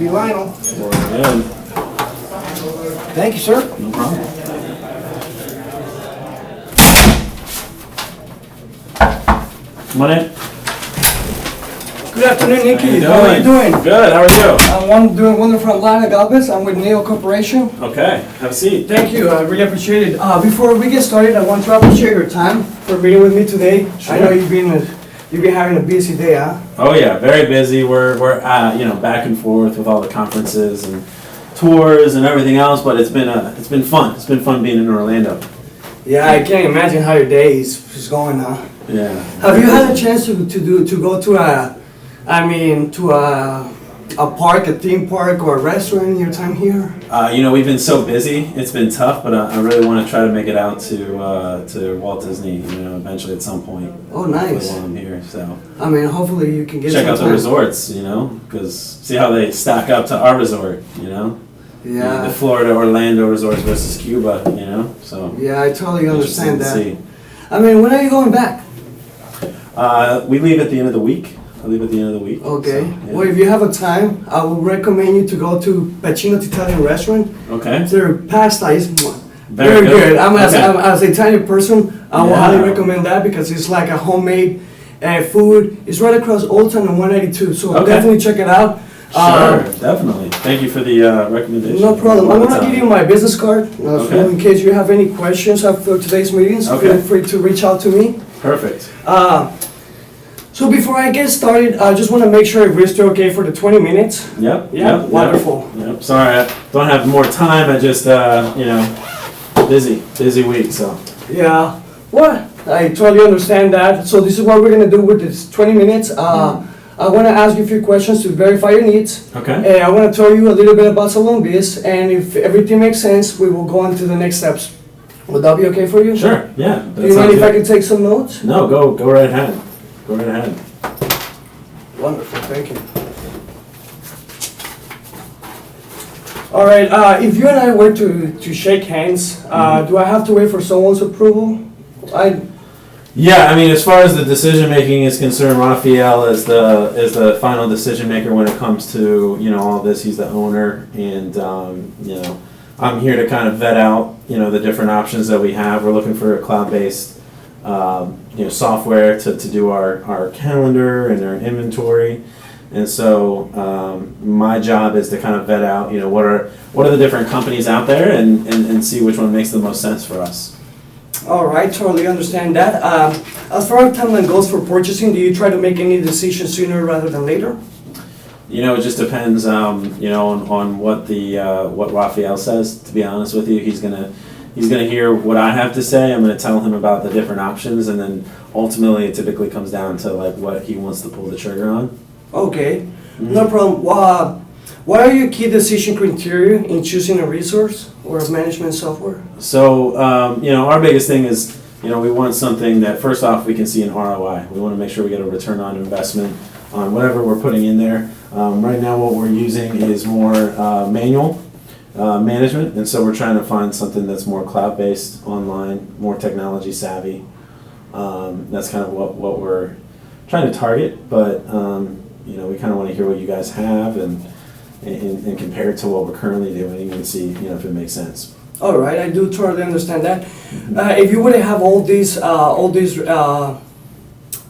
be Lionel. Good. Thank you, sir. No problem. Come on in. Good afternoon, Nikki. How are you doing? Good. How are you? I'm doing wonderful at Lionel Galvez. I'm with Neo Corporation. Okay. Have a seat. Thank you. I really appreciate it. Before we get started, I want to appreciate your time for being with me today. Sure. I know you've been having a busy day, huh? Oh yeah, very busy. We're back and forth with all the conferences and tours and everything else, but it's been fun. It's been fun being in Orlando. Yeah, I can't imagine how your day is going, huh? Yeah. Have you had a chance to go to a park, a theme park, or a restaurant in your time here? We've been so busy. It's been tough, but I really want to try to make it out to Walt Disney. Eventually at some point. Oh, nice. While I'm here, so. I mean, hopefully you can get check some out the time. resorts, because see how they stack up to our resort, Yeah. The Florida Orlando resorts versus Cuba, so. Yeah, I totally understand that. See. I mean, when are you going back? We leave at the end of the week. I leave at the end of the week. Okay. So, yeah. Well, if you have a time, I would recommend you to go to Pacino's Italian restaurant. Okay. Their pasta is Very good. As an Italian person, I would highly recommend that because it's like a homemade food. It's right across Old Town on 192, so definitely check it out. Sure, definitely. Thank you for the recommendation. No problem. I'm going to give you my business card. So in case you have any questions after today's meetings, feel free to reach out to me. Perfect. So before I get started, I just want to make sure we're still okay for the 20 minutes. Yep. Yeah, wonderful. Yep. Sorry, I don't have more time. I just, busy week, so. Yeah. Well, I totally understand that. So this is what we're going to do with this 20 minutes. I want to ask you a few questions to verify your needs. Okay. I want to tell you a little bit about Salon Biz, and if everything makes sense, we will go on to the next steps. Would that be okay for you? Sure, yeah. Do you mind if I can take some notes? No, go right ahead. Go right ahead. Wonderful, thank you. All right, if you and I were to shake hands, do I have to wait for someone's approval? Yeah, I mean, as far as the decision making is concerned, Raphael is the final decision maker when it comes to all this. He's the owner, and I'm here to kind of vet out the different options that we have. We're looking for a cloud-based software to do our calendar and our inventory, and so my job is to kind of vet out what are the different companies out there and see which one makes the most sense for us. All right, totally understand that. As far as timeline goes for purchasing, do you try to make any decisions sooner rather than later? It just depends, on what what Raphael says. To be honest with you, he's gonna hear what I have to say. I'm gonna tell him about the different options, and then ultimately it typically comes down to what he wants to pull the trigger on. Okay, no problem. What are your key decision criteria in choosing a resource or a management software? So, our biggest thing is, we want something that, first off, we can see an ROI. We want to make sure we get a return on investment on whatever we're putting in there. Right now, what we're using is more manual management, and so we're trying to find something that's more cloud-based, online, more technology savvy. That's kind of what we're trying to target, but we kind of want to hear what you guys have and compare it to what we're currently doing and see if it makes sense. All right, I do totally understand that. If you wouldn't have all these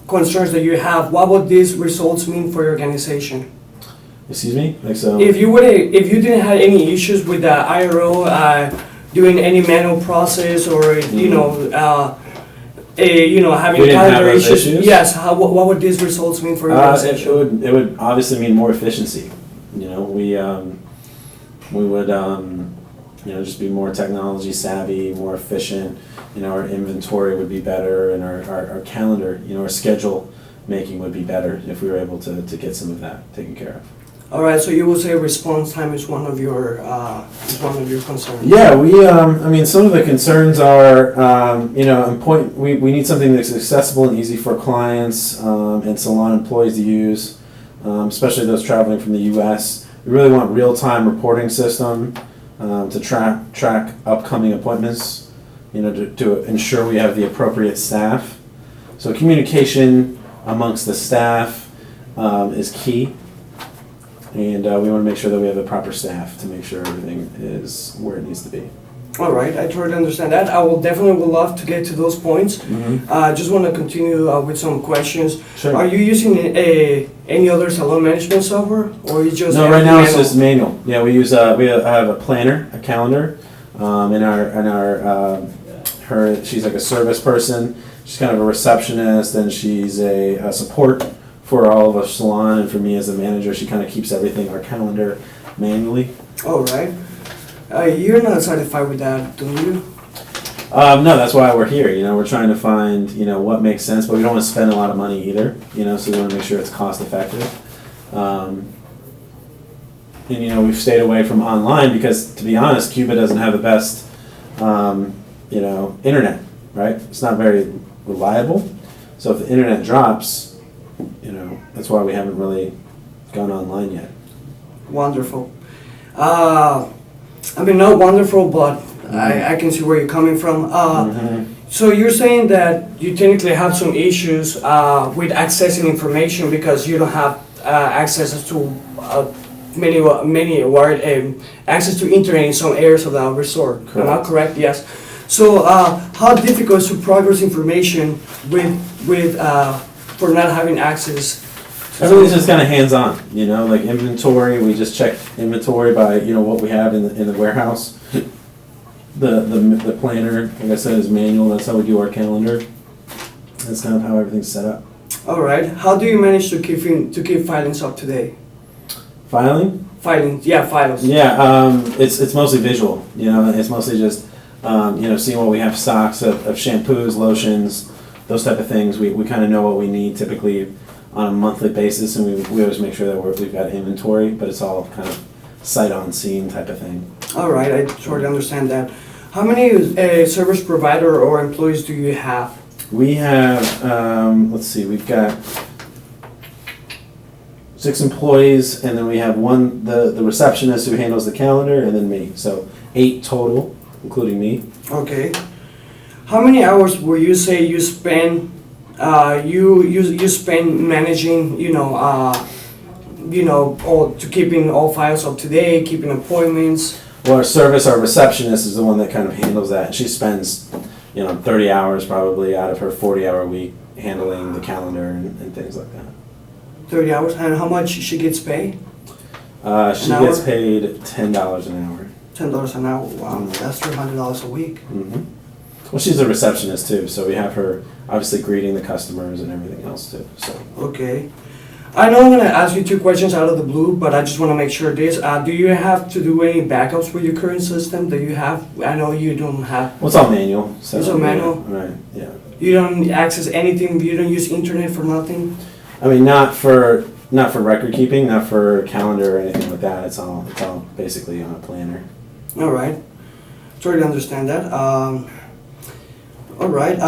concerns that you have, what would these results mean for your organization? Excuse me? Like so? If you didn't have any issues with the IRO doing any manual process or having calendar issues, yes, what would these results mean for your organization? It would obviously mean more efficiency. We would just be more technology savvy, more efficient. Our inventory would be better, and our calendar, our schedule making would be better if we were able to get some of that taken care of. All right, so you would say response time is one of your concerns. Yeah, some of the concerns are, we need something that's accessible and easy for clients and salon employees to use, especially those traveling from the U.S. We really want real-time reporting system to track upcoming appointments, to ensure we have the appropriate staff. So communication amongst the staff is key. And we want to make sure that we have the proper staff to make sure everything is where it needs to be. All right, I totally understand that. I will definitely would love to get to those points. I just want to continue with some questions. Sure. Are you using any other salon management software, or you just No, right now it's manual? just manual. Yeah, we use I have a planner, a calendar, and her she's like a service person. She's kind of a receptionist, and she's a support for all of our salon, and for me as a manager, she kind of keeps everything our calendar manually. All right. You're not satisfied with that, do you? No, that's why we're here. You know, we're trying to find what makes sense, but we don't want to spend a lot of money either. So we want to make sure it's cost effective. And we've stayed away from online because, to be honest, Cuba doesn't have the best internet. Right? It's not very reliable. So if the internet drops, that's why we haven't really gone online yet. Wonderful. Not wonderful, but I can see where you're coming from. So you're saying that you technically have some issues with accessing information because you don't have access to access to internet in some areas of the resort. Correct. Am I correct? Yes. So how difficult is to progress information with for not having access? Everything's just kind of hands-on, like inventory. We just check inventory by what we have in the warehouse. The planner, like I said, is manual. That's how we do our calendar. That's kind of how everything's set up. All right. How do you manage to keep filings up to date? Filing? Filings, yeah, files. Yeah, it's mostly visual. It's mostly just seeing what we have stocks of shampoos, lotions, those type of things. We kind of know what we need typically on a monthly basis, and we always make sure that we've got inventory, but it's all kind of sight on scene type of thing. All right, I totally understand that. How many service provider or employees do you have? We have, we've got 6 employees, and then we have the receptionist who handles the calendar, and then me. So 8 total, including me. Okay. How many hours would you say you spend you spend managing, to keeping all files up to date, keeping appointments? Well, our receptionist is the one that kind of handles that. And she spends, 30 hours probably out of her 40-hour week handling the calendar and things like that. 30 hours, and how much she gets paid? She gets paid $10 an hour. $10 an hour. Wow, that's $300 a week. Mm-hmm. Well, she's a receptionist too, so we have her obviously greeting the customers and everything else too. So. Okay. I know I'm going to ask you 2 questions out of the blue, but I just want to make sure this. Do you have to do any backups with your current system? Do you have? I know you don't have. Well, it's all manual. So, it's all manual? Right, yeah. You don't access anything? You don't use internet for nothing? I mean, not for record keeping, not for calendar or anything like that. It's all basically on a planner. All right. Totally understand that. All right.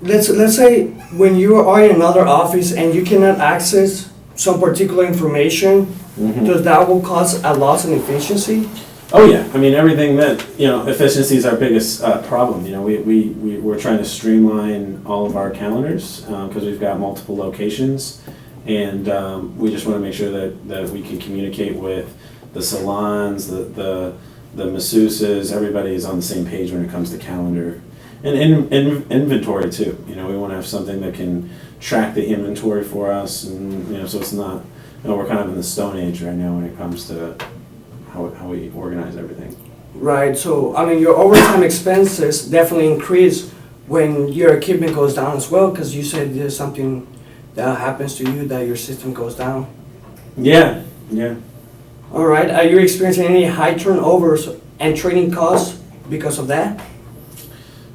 Let's say when you are in another office and you cannot access some particular information, does that will cause a loss in efficiency? Oh yeah, I mean everything that efficiency is our biggest problem. We're trying to streamline all of our calendars because we've got multiple locations, and we just want to make sure that we can communicate with the salons, the masseuses. Everybody is on the same page when it comes to calendar and inventory too. We want to have something that can track the inventory for us, and so it's not. We're kind of in the Stone Age right now when it comes to how we organize everything. Right. So your overtime expenses definitely increase when your equipment goes down as well, because you said there's something that happens to you that your system goes down. Yeah. All right. Are you experiencing any high turnovers and training costs because of that?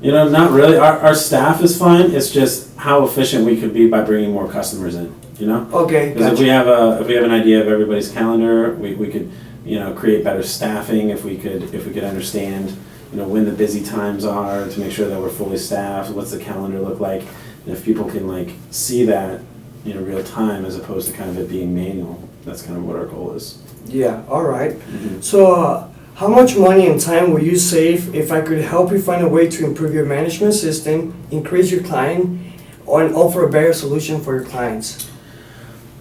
Not really. Our staff is fine. It's just how efficient we could be by bringing more customers in. Okay. Because Gotcha. if we have an idea of everybody's calendar, we could create better staffing if we could understand when the busy times are to make sure that we're fully staffed. What's the calendar look like? And if people can see that real time as opposed to kind of it being manual, that's kind of what our goal is. Yeah. All right. Mm-hmm. So. How much money and time will you save if I could help you find a way to improve your management system, increase your client, and offer a better solution for your clients?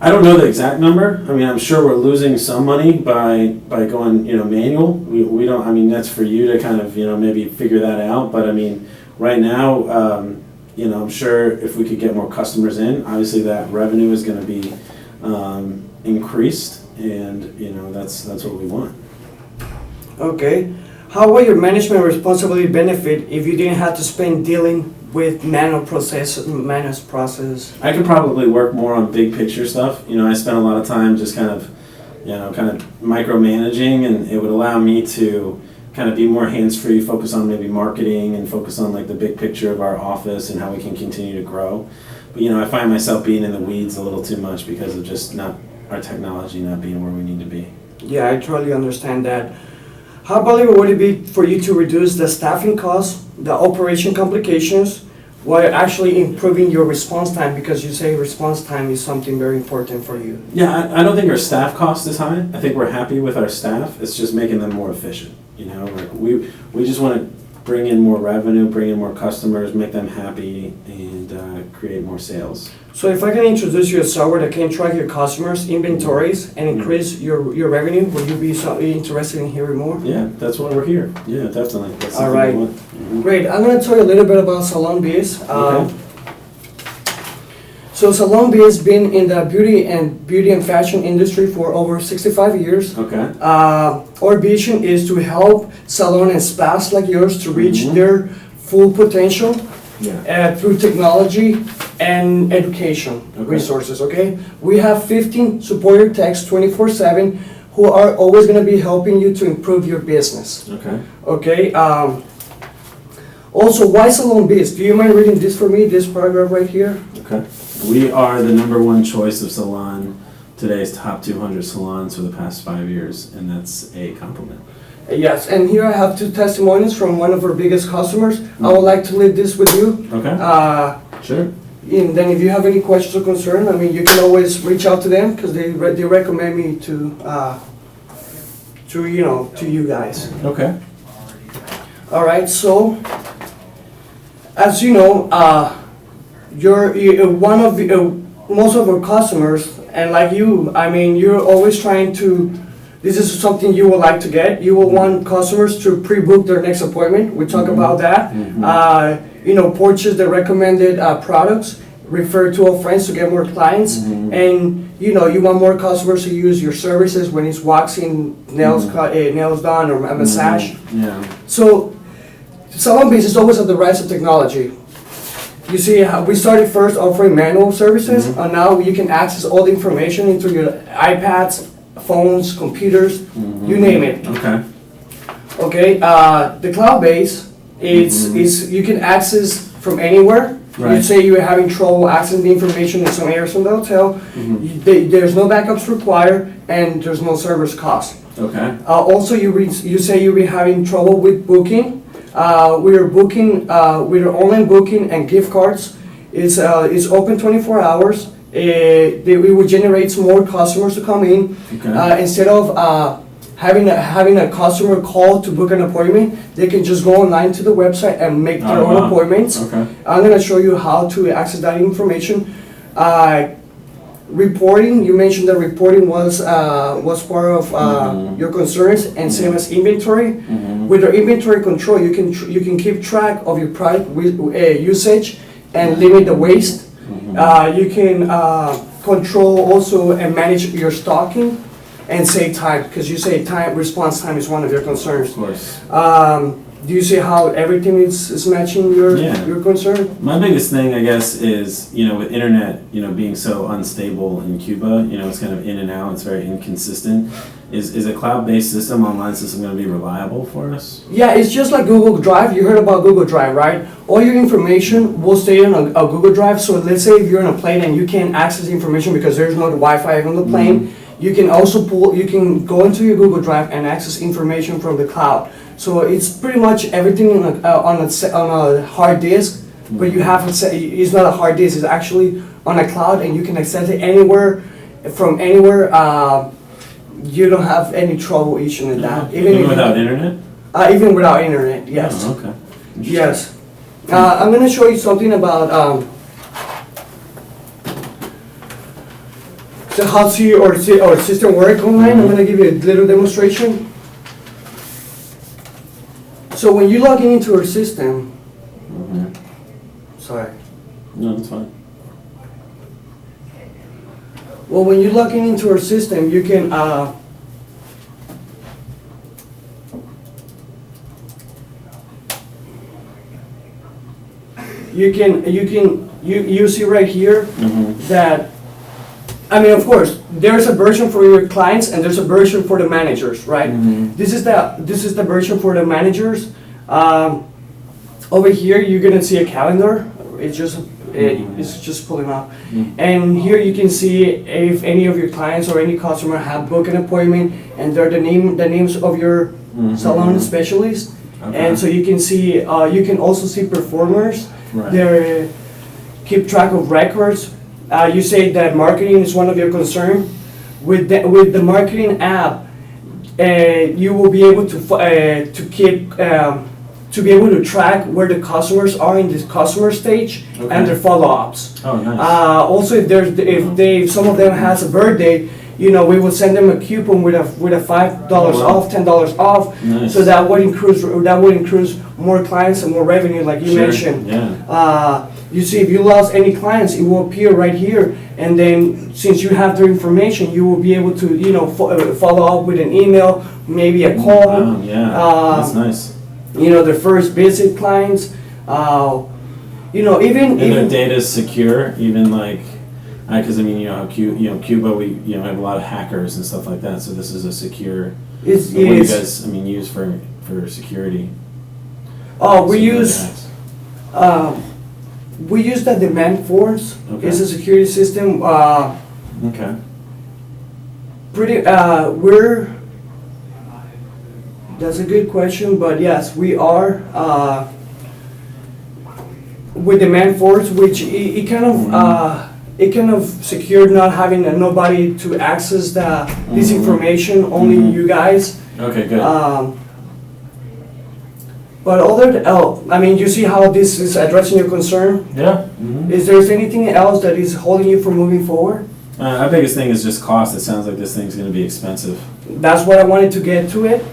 I don't know the exact number. I mean, I'm sure we're losing some money by going, manual. We don't, I mean, that's for you to kind of, maybe figure that out. But I mean, right now, I'm sure if we could get more customers in, obviously that revenue is going to be increased, and, that's what we want. Okay. How will your management responsibility benefit if you didn't have to spend dealing with manual process? I could probably work more on big picture stuff. I spent a lot of time just kind of micromanaging, and it would allow me to kind of be more hands-free, focus on maybe marketing and focus on like the big picture of our office and how we can continue to grow. But I find myself being in the weeds a little too much because of just not our technology not being where we need to be. Yeah, I totally understand that. How valuable would it be for you to reduce the staffing costs, the operation complications, while actually improving your response time? Because you say response time is something very important for you. Yeah, I don't think our staff cost is high. I think we're happy with our staff. It's just making them more efficient. Like we just want to bring in more revenue, bring in more customers, make them happy, and create more sales. So if I can introduce you a software that can track your customers' inventories and increase your revenue, would you be interested in hearing more? Yeah, that's why we're here. Yeah, definitely. That's all right. Mm-hmm. Great. I'm going to tell you a little bit about Salon Biz. Okay. So Salon Biz has been in the beauty and fashion industry for over 65 years. Okay. Our vision is to help salon and spas like yours to reach their full potential. Yeah. Through technology and education resources, okay? We have 15 supporter techs 24/7 who are always going to be helping you to improve your business. Okay. Okay? Also, why Salon Biz? Do you mind reading this for me, this paragraph right here? Okay. We are the #1 choice of salon, today's top 200 salons for the past 5 years, and that's a compliment. Yes, and here I have 2 testimonies from one of our biggest customers. I would like to leave this with you. Okay. Sure. And then if you have any questions or concern, I mean, you can always reach out to them because they recommend me to you guys. Okay. All right. So, as you know, you're one of the most of our customers, and like you, I mean, you're always trying to. This is something you would like to get. You will want customers to pre-book their next appointment. We talk about that. Purchase the recommended products, refer to our friends to get more clients, and you want more customers to use your services when it's waxing, nails done, or a massage. Yeah. So, Salon Biz is always at the rise of technology. You see, we started first offering manual services, and now you can access all the information into your iPads, phones, computers, you name it. Okay. Okay. The cloud base is you can access from anywhere. Right. You say you're having trouble accessing the information in some areas from the hotel. There's no backups required, and there's no service cost. Okay. Also, you say you're having trouble with booking. We're booking with our online booking and gift cards. It's open 24 hours. It will generate more customers to come in. Okay. Instead of having a customer call to book an appointment, they can just go online to the website and make their own appointments. Okay. I'm going to show you how to access that information. Reporting, you mentioned that reporting was part of your concerns, and same as inventory. With our inventory control, you can keep track of your product usage and limit the waste. You can control also and manage your stocking and save time, because you say response time is one of your concerns. Of course. Do you see how everything is matching your concern? My biggest thing, I guess, is with internet, being so unstable in Cuba, it's kind of in and out, it's very inconsistent. Is a cloud-based system, online system, going to be reliable for us? Yeah, it's just like Google Drive. You heard about Google Drive, right? All your information will stay on a Google Drive. So let's say if you're on a plane and you can't access the information because there's no Wi-Fi on the plane, you can also you can go into your Google Drive and access information from the cloud. So it's pretty much everything on a hard disk, but you have it's not a hard disk. It's actually on a cloud, and you can access it anywhere, from anywhere. You don't have any trouble issuing that. Even without internet? Even without internet, yes. Oh, okay. Yes. I'm going to show you something about. So how see our system work online? I'm gonna give you a little demonstration. So when you log into our system, sorry. No, that's fine. Well, when you log into our system, you can you see right here that, I mean, of course, there's a version for your clients and there's a version for the managers, right? This is the version for the managers. Over here, you're gonna see a calendar. It's just pulling up, and here you can see if any of your clients or any customer have booked an appointment, and they're the names of your salon specialist, and so you can see you can also see performers. Right. They keep track of records. You say that marketing is one of your concern. With the marketing app, you will be able to keep. To be able to track where the customers are in this customer stage and their follow-ups. Oh, nice. Also, if some of them has a birthday, we will send them a coupon with a $5 off, $10 off. Nice. So that would increase more clients and more revenue, like you mentioned. Yeah. You see, if you lost any clients, it will appear right here, and then since you have their information, you will be able to follow up with an email, maybe a call. Wow, yeah, that's nice. The first visit clients, even their data is secure, even like, because I mean, how Cuba, we have a lot of hackers and stuff like that. So this is a secure. What do you guys, use for security? We use the demand force. Okay. It's a security system. Okay. That's a good question, but yes, we are with demand force, which it kind of secured not having nobody to access this information, only you guys. Okay, good. But you see how this is addressing your concern? Yeah. Is there anything else that is holding you from moving forward? Our biggest thing is just cost. It sounds like this thing's going to be expensive. That's what I wanted to get to it.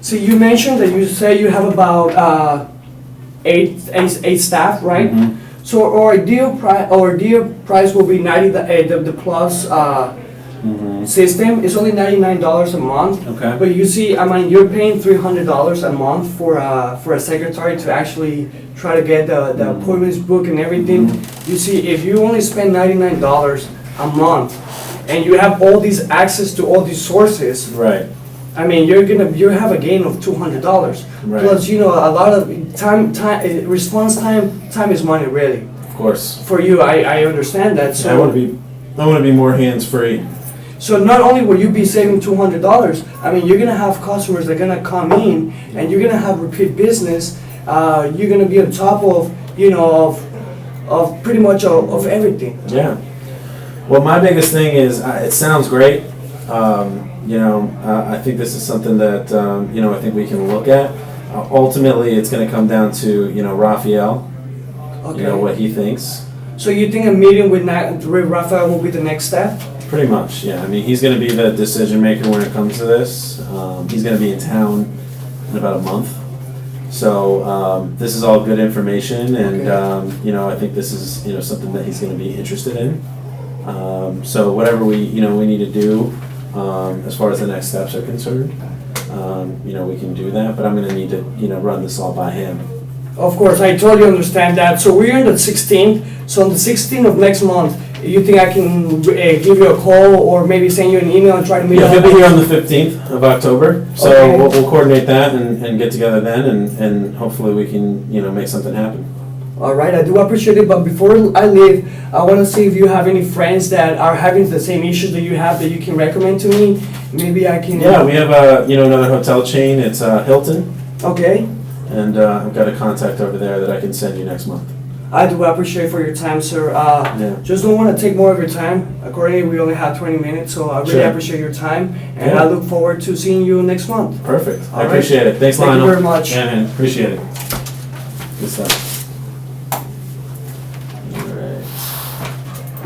So you mentioned that you say you have about eight staff, right? So our ideal price will be the plus system is only $99 a month. Okay. But you see, you're paying $300 a month for a secretary to actually try to get the appointments booked and everything. You see, if you only spend $99 a month and you have all these access to all these sources, right? You have a gain of $200. Right. Plus, a lot of response time is money, really. Of course. For you, I understand that. So I want to be more hands free. So not only will you be saving $200, you're gonna have customers that are gonna come in, and you're gonna have repeat business. You're gonna be on top of of pretty much of everything. Yeah. Well, my biggest thing is it sounds great. I think this is something that I think we can look at. Ultimately, it's going to come down to Raphael. Okay. What he thinks. So you think a meeting with Raphael will be the next step? Pretty much, yeah. He's going to be the decision maker when it comes to this. He's going to be in town in about a month. So this is all good information, and I think this is something that he's going to be interested in. So whatever we need to do as far as the next steps are concerned, we can do that. But I'm going to need to run this all by him. Of course, I totally understand that. So we're on the 16th. So on the 16th of next month, you think I can give you a call or maybe send you an email and try to meet up? He'll be here on the 15th of October. So Okay. we'll coordinate that and get together then, and hopefully we can make something happen. All right, I do appreciate it. But before I leave, I want to see if you have any friends that are having the same issues that you have that you can recommend to me. Maybe I can. Yeah, we have another hotel chain. It's Hilton. Okay. And I've got a contact over there that I can send you next month. I do appreciate for your time, sir. Yeah. Just don't want to take more of your time. Accordingly, we only have 20 minutes, so I really Sure. appreciate your time, and Yeah. I look forward to seeing you next month. Perfect. All I right. appreciate it. Thanks, Thank you Lionel. very much. Yeah, man. Appreciate it. Good stuff.